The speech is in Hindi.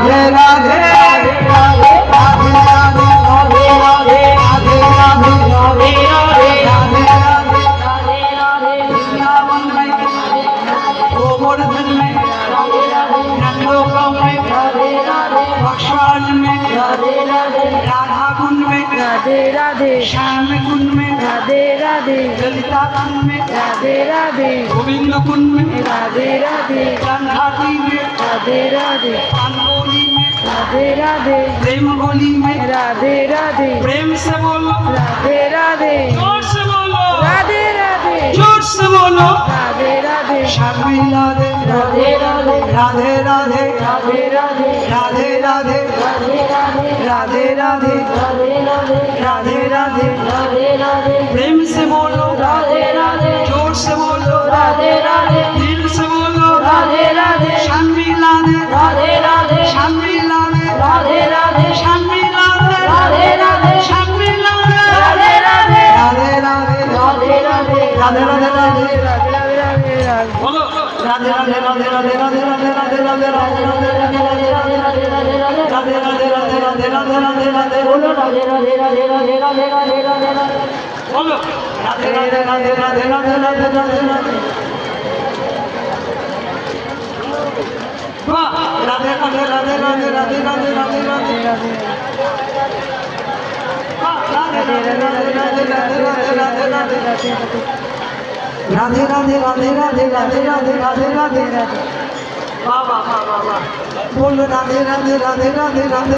রাধে রাধে রাধে রাধে রাধে রাধে রাধে রাধে রাধে রাধে রাধে রাধে वृंदावन में गोवर्धन में नंदोगांव में बक्सर में राधा कुंड में राधे राधे श्याम कुंड में राधे राधे ललिता कुंड में राधे राधे गोविंद कुंड में राधे राधे गंगाती में राधे राधे पानगोली में राधे राधे प्रेम गोली में राधे राधे प्रेम से बोलो राधे राधे जोर से बोलो राधे राधे जोर से बोलो राधे राधे श्यामी राधे राधे राधे राधे राधे राधे राधे राधे राधे राधे राधे राधे राधे राधे राधे राधे राधे प्रेम से बोलो राधे राधे जोर से बोलो राधे राधे दिल से बोलो राधे राधे श्यामी राधे राधे राधे श्यामी राधे राधे राधे श्यामी राधे राधे राधे श्यामी राधे राधे राधे राधे राधे राधे राधे राधे राधे राधे राधे राधे बोलो राधे राधे राधे राधे राधे राधे राधे राधे राधे राधे राधे राधे राधे राधे राधे बोलो राधे राधे राधे राधे राधे राधे राधे राधे बोलो राधे राधे राधे राधे राधे राधे राधे राधे वाह राधे राधे राधे राधे राधे राधे राधे राधे राधे वाह राधे राधे राधे राधे राधे राधे राधे राधे राधे राधे राधे राधे राधे राधे राधे राधे राधे वाह वाह वाह वाह बोलो राधे राधे राधे राधे राधे